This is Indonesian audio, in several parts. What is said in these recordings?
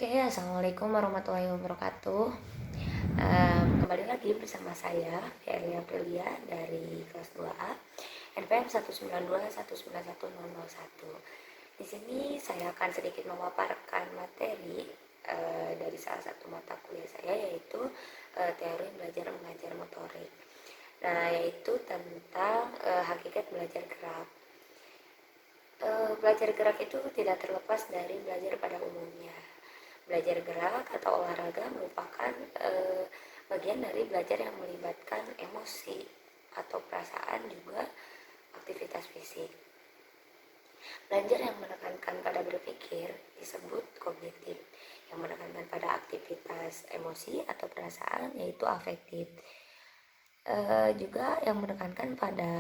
Oke, assalamualaikum warahmatullahi wabarakatuh. Kembali lagi bersama saya, Fielia Aprilia dari kelas 2A, NPM 192191001. Di sini saya akan sedikit memaparkan materi dari salah satu mata kuliah saya, yaitu teori belajar mengajar motorik. Nah, yaitu tentang hakikat belajar gerak. Belajar gerak itu tidak terlepas dari belajar pada umumnya. Belajar gerak atau olahraga merupakan bagian dari belajar yang melibatkan emosi atau perasaan, juga aktivitas fisik. Belajar yang menekankan pada berpikir disebut kognitif, yang menekankan pada aktivitas emosi atau perasaan yaitu afektif. Juga yang menekankan pada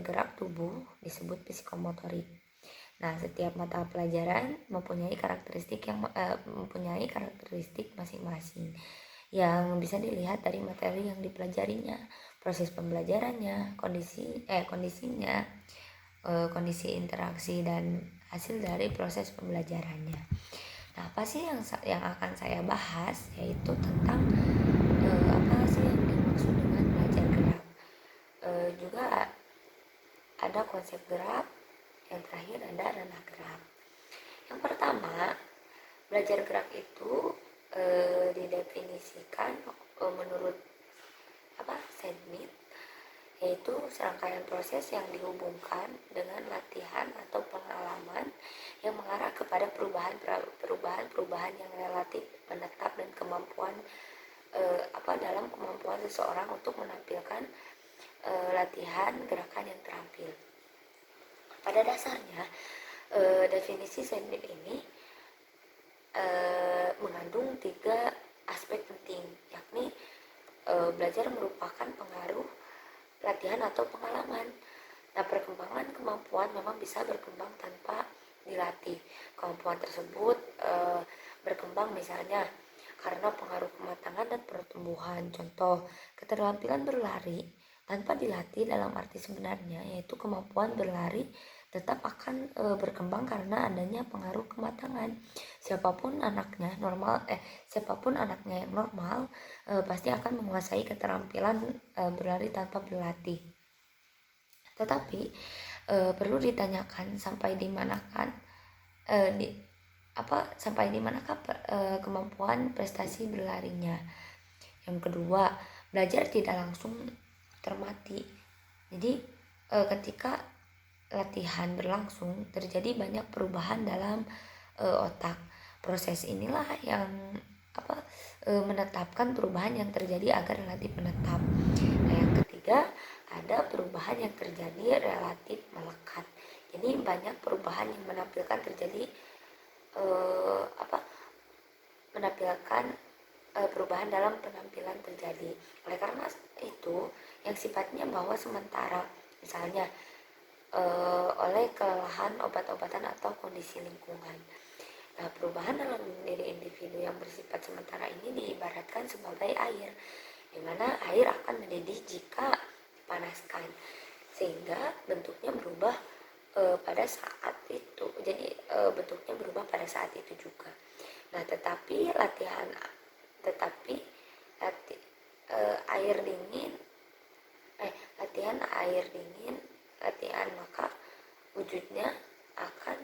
gerak tubuh disebut psikomotorik. Nah, setiap mata pelajaran mempunyai karakteristik masing-masing yang bisa dilihat dari materi yang dipelajarinya, proses pembelajarannya, kondisinya, kondisi interaksi dan hasil dari proses pembelajarannya. Nah, apa sih yang akan saya bahas, yaitu tentang apa sih yang dimaksud dengan belajar gerak. Juga ada konsep gerak, yang terakhir ada ranah gerak. Yang pertama, belajar gerak itu didefinisikan menurut Smith, yaitu serangkaian proses yang dihubungkan dengan latihan atau pengalaman yang mengarah kepada perubahan yang relatif menetap dan kemampuan dalam kemampuan seseorang untuk menampilkan latihan gerakan yang terampil. Pada dasarnya, definisi Smith ini mengandung 3 aspek penting, yakni belajar merupakan pengaruh latihan atau pengalaman. Nah, perkembangan kemampuan memang bisa berkembang tanpa dilatih. Kemampuan tersebut berkembang misalnya karena pengaruh kematangan dan pertumbuhan. Contoh, keterampilan berlari tanpa dilatih dalam arti sebenarnya, yaitu kemampuan berlari tetap akan berkembang karena adanya pengaruh kematangan. Siapapun anaknya yang normal pasti akan menguasai keterampilan berlari tanpa berlatih. Tetapi perlu ditanyakan sampai di manakah kemampuan prestasi berlarinya. Yang kedua, belajar tidak langsung termati. Jadi ketika latihan berlangsung, terjadi banyak perubahan dalam otak. Proses inilah yang menetapkan perubahan yang terjadi agar relatif menetap. Nah, yang ketiga, ada perubahan yang terjadi relatif melekat. Jadi banyak perubahan yang menampilkan perubahan dalam penampilan terjadi. Oleh karena itu, yang sifatnya bahwa sementara, misalnya oleh kelelahan obat-obatan atau kondisi lingkungan. Nah, perubahan dalam diri individu yang bersifat sementara ini diibaratkan sebagai air, di mana air akan mendidih jika dipanaskan, sehingga bentuknya berubah pada saat itu. Jadi bentuknya berubah pada saat itu juga. Nah, tetapi latihan maka wujudnya akan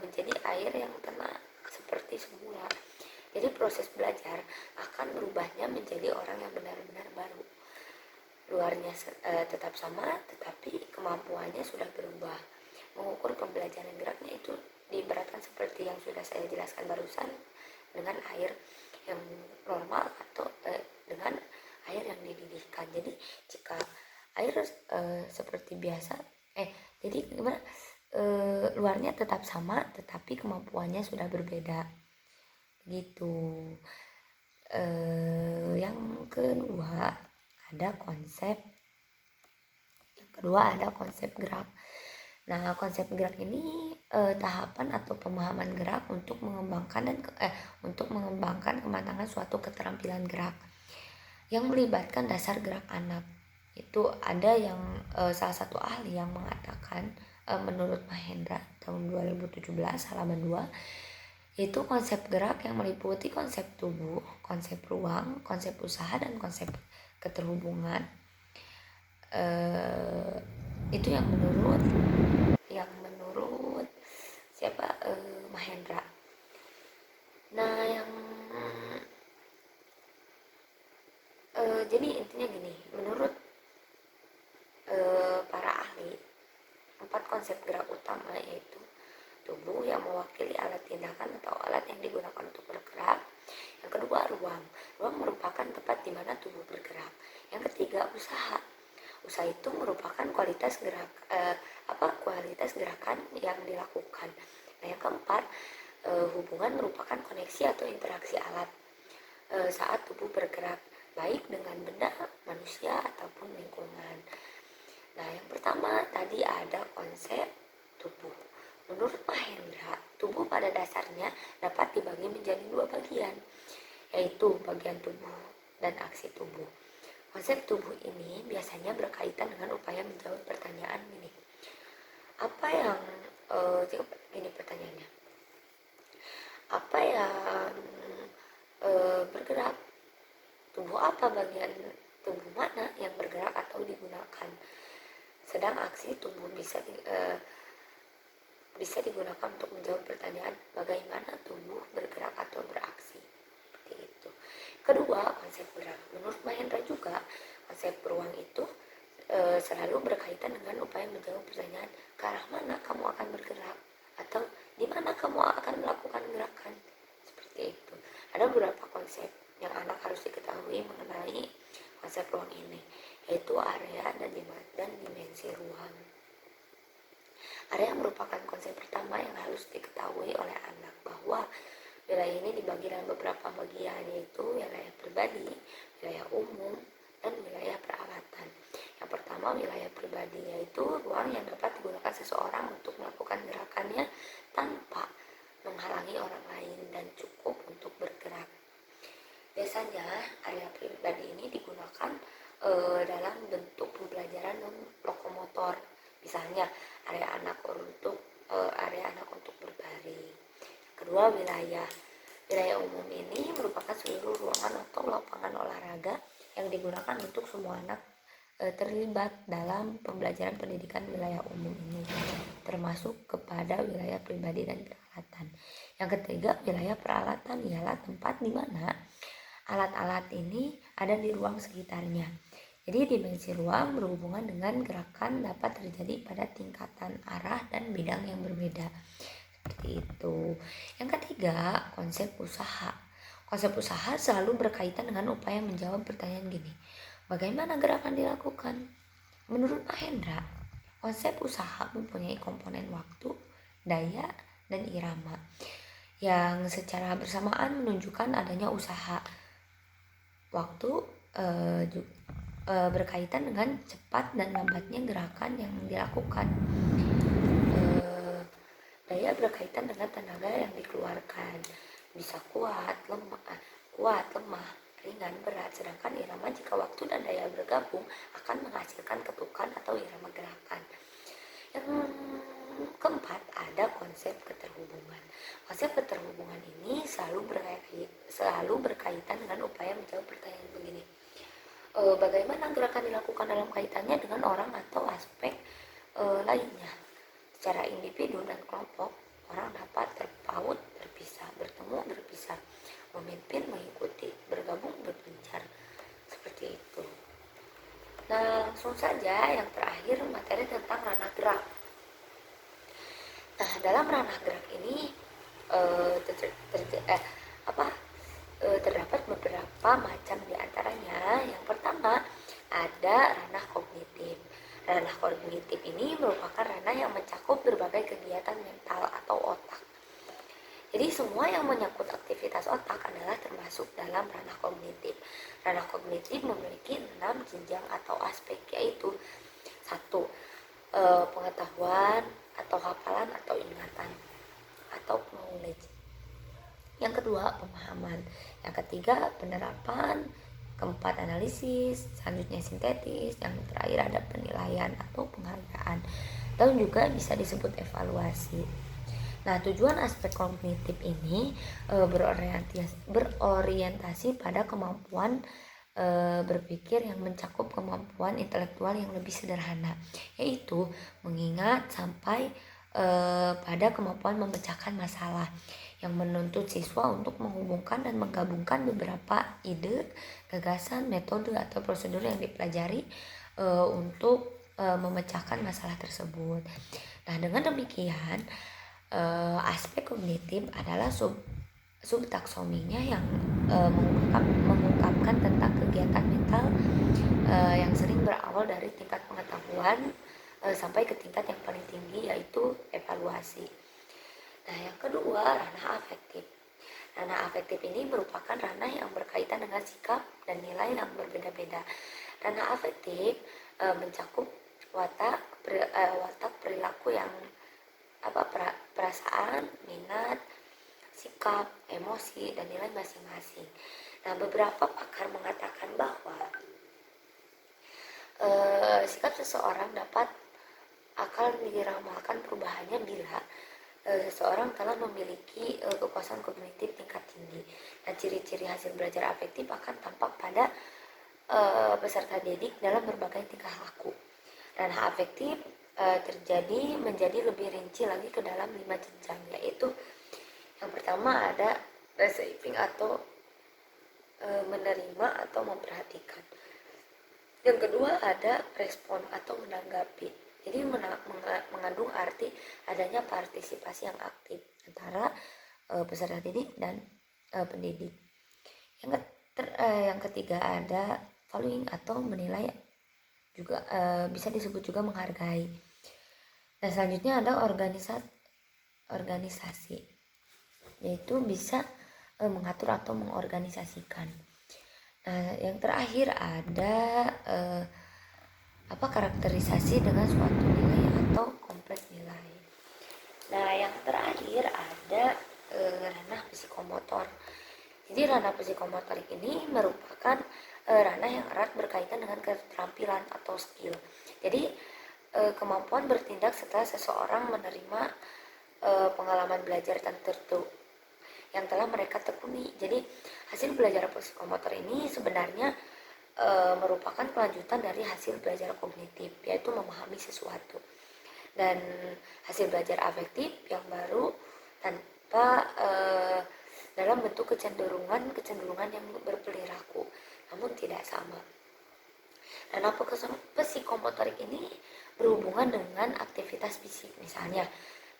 menjadi air yang tenang seperti semula. Jadi proses belajar akan berubahnya menjadi orang yang benar-benar baru. Luarnya tetap sama, tetapi kemampuannya sudah berubah. Mengukur pembelajaran geraknya itu diibaratkan seperti yang sudah saya jelaskan barusan, dengan air yang normal atau dengan air yang dididihkan. Jadi jika air seperti biasa, jadi gimana? Luarnya tetap sama, tetapi kemampuannya sudah berbeda. Gitu. Yang kedua ada konsep gerak. Nah, konsep gerak ini tahapan atau pemahaman gerak untuk mengembangkan kematangan suatu keterampilan gerak yang melibatkan dasar gerak anak. Itu ada yang salah satu ahli yang mengatakan, menurut Mahendra tahun 2017 halaman 2, Itu konsep gerak yang meliputi konsep tubuh, konsep ruang, konsep usaha, dan konsep keterhubungan. Itu yang menurut siapa, Mahendra. Nah, yang jadi intinya gini, menurut para ahli, 4 konsep gerak utama yaitu tubuh yang mewakili alat tindakan atau alat yang digunakan untuk bergerak. Yang kedua, ruang. Ruang merupakan tempat di mana tubuh bergerak. Yang ketiga, usaha. Usaha itu merupakan kualitas kualitas gerakan yang dilakukan. Nah, yang keempat, hubungan merupakan koneksi atau interaksi alat saat tubuh bergerak, baik dengan benda, manusia, ataupun lingkungan. Nah, yang pertama tadi ada konsep tubuh. Menurut Mahendra, tubuh pada dasarnya dapat dibagi menjadi 2 bagian, yaitu bagian tubuh dan aksi tubuh. Konsep tubuh ini biasanya berkaitan dengan upaya menjawab pertanyaan ini. Apa yang ini pertanyaannya. Apa yang bergerak? Tubuh apa, bagian tubuh mana yang bergerak atau digunakan? Sedang aksi tubuh bisa digunakan untuk menjawab pertanyaan bagaimana tubuh bergerak atau beraksi. Seperti itu. Kedua, konsep gerak. Menurut Mahendra juga, konsep ruang itu selalu berkaitan dengan upaya menjawab pertanyaan ke arah mana kamu akan bergerak atau di mana kamu akan melakukan gerakan. Seperti itu. Ada beberapa konsep yang anak harus diketahui mengenai konsep ruang ini, yaitu area dan dimensi ruang. Area merupakan konsep pertama yang harus diketahui oleh anak, bahwa wilayah ini dibagi dalam beberapa bagian, yaitu wilayah pribadi, wilayah umum, dan wilayah peralatan. Yang pertama, wilayah pribadi, yaitu ruang yang dapat digunakan seseorang untuk melakukan gerakannya tanpa menghalangi orang lain dan cukup untuk bergerak. Biasanya area pribadi ini digunakan dalam bentuk pembelajaran lokomotor, misalnya area anak untuk berbaring. Kedua, wilayah umum ini merupakan seluruh ruangan atau lapangan olahraga yang digunakan untuk semua anak terlibat dalam pembelajaran pendidikan wilayah umum ini, termasuk kepada wilayah pribadi dan peralatan. Yang ketiga, wilayah peralatan ialah tempat di mana alat-alat ini ada di ruang sekitarnya. Jadi dimensi ruang berhubungan dengan gerakan dapat terjadi pada tingkatan arah dan bidang yang berbeda. Seperti itu. Yang ketiga, konsep usaha. Konsep usaha selalu berkaitan dengan upaya menjawab pertanyaan gini. Bagaimana gerakan dilakukan? Menurut Mahendra, konsep usaha mempunyai komponen waktu, daya, dan irama yang secara bersamaan menunjukkan adanya usaha. Waktu berkaitan dengan cepat dan lambatnya gerakan yang dilakukan. Daya berkaitan dengan tenaga yang dikeluarkan, bisa kuat, lemah, ringan, berat. Sedangkan irama jika waktu dan daya bergabung akan menghasilkan ketukan atau irama gerakan. Yang keempat, ada konsep keterhubungan. Konsep keterhubungan ini selalu berkaitan dengan upaya menjawab pertanyaan begini. Bagaimana gerakan dilakukan dalam kaitannya dengan orang atau aspek lainnya. Secara individu dan kelompok, orang dapat terpaut, berpisah, bertemu, berpisah, memimpin, mengikuti, bergabung, berpencar. Seperti itu. Nah, langsung saja yang terakhir, materi tentang ranah gerak. Nah, dalam ranah gerak ini terdapat beberapa macam diantaranya. Yang pertama, ada ranah kognitif. Ranah kognitif ini merupakan ranah yang mencakup berbagai kegiatan mental atau otak. Jadi semua yang menyangkut aktivitas otak adalah termasuk dalam ranah kognitif. Ranah kognitif memiliki 6 jenjang atau aspek, yaitu 1. Pengetahuan atau hafalan atau ingatan atau knowledge. Yang kedua, pemahaman. Yang ketiga, penerapan. Keempat, analisis. Selanjutnya, sintetis. Yang terakhir ada penilaian atau penghargaan, atau juga bisa disebut evaluasi. Nah, tujuan aspek kognitif ini berorientasi pada kemampuan berpikir yang mencakup kemampuan intelektual yang lebih sederhana, yaitu mengingat sampai pada kemampuan memecahkan masalah, yang menuntut siswa untuk menghubungkan dan menggabungkan beberapa ide, gagasan, metode atau prosedur yang dipelajari untuk memecahkan masalah tersebut. Nah, dengan demikian aspek kognitif adalah subtaksominya yang mengungkapkan tentang kegiatan mental yang sering berawal dari tingkat pengetahuan sampai ke tingkat yang paling tinggi, yaitu evaluasi. Nah, yang kedua, ranah afektif. Ranah afektif ini merupakan ranah yang berkaitan dengan sikap dan nilai yang berbeda-beda. Ranah afektif mencakup watak perilaku yang perasaan, minat, sikap, emosi, dan nilai masing-masing. Nah, beberapa pakar mengatakan bahwa sikap seseorang dapat akan diramalkan perubahannya bila seseorang telah memiliki kekuasaan kognitif tingkat tinggi. Nah, ciri-ciri hasil belajar afektif akan tampak pada peserta didik dalam berbagai tingkah laku. Ranah afektif menjadi lebih rinci lagi ke dalam 5 jenjang, yaitu yang pertama ada receiving atau menerima atau memperhatikan. Yang kedua ada respon atau menanggapi. Jadi mengandung arti adanya partisipasi yang aktif antara peserta didik dan pendidik. Yang ketiga ada valuing atau menilai, juga bisa disebut juga menghargai. Dan selanjutnya ada organisasi, yaitu bisa mengatur atau mengorganisasikan. Nah, yang terakhir ada karakterisasi dengan suatu nilai atau kompleks nilai. Nah, yang terakhir ada ranah psikomotor. Jadi ranah psikomotorik ini merupakan ranah yang erat berkaitan dengan keterampilan atau skill. Jadi kemampuan bertindak setelah seseorang menerima pengalaman belajar tertentu yang telah mereka tekuni. Jadi hasil belajar psikomotor ini sebenarnya merupakan kelanjutan dari hasil belajar kognitif, yaitu memahami sesuatu. Dan hasil belajar afektif yang baru tanpa dalam bentuk kecenderungan yang berperilaku, namun tidak sama. Dan psikomotorik ini berhubungan dengan aktivitas fisik, misalnya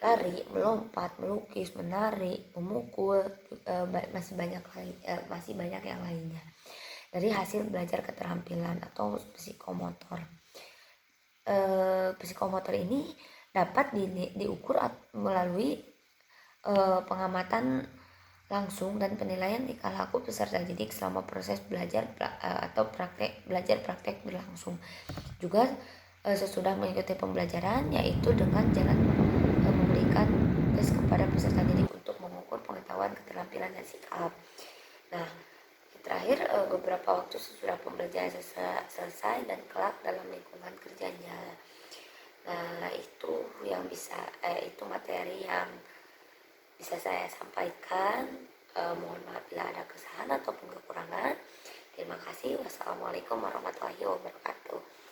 lari, melompat, melukis, menari, memukul, masih banyak yang lainnya. Dari hasil belajar keterampilan atau psikomotor. Psikomotor ini dapat diukur melalui pengamatan langsung dan penilaian tingkah laku peserta didik selama proses belajar atau belajar praktek berlangsung. Juga sesudah mengikuti pembelajaran, yaitu dengan jalan memberikan tes kepada peserta didik untuk mengukur pengetahuan, keterampilan, dan sikap. Nah, terakhir beberapa waktu sesudah pembelajaran selesai dan kelak dalam lingkungan kerjanya. Nah, itu itu materi yang bisa saya sampaikan. Mohon maaf bila ada kesalahan ataupun kekurangan. Terima kasih. Wassalamualaikum warahmatullahi wabarakatuh.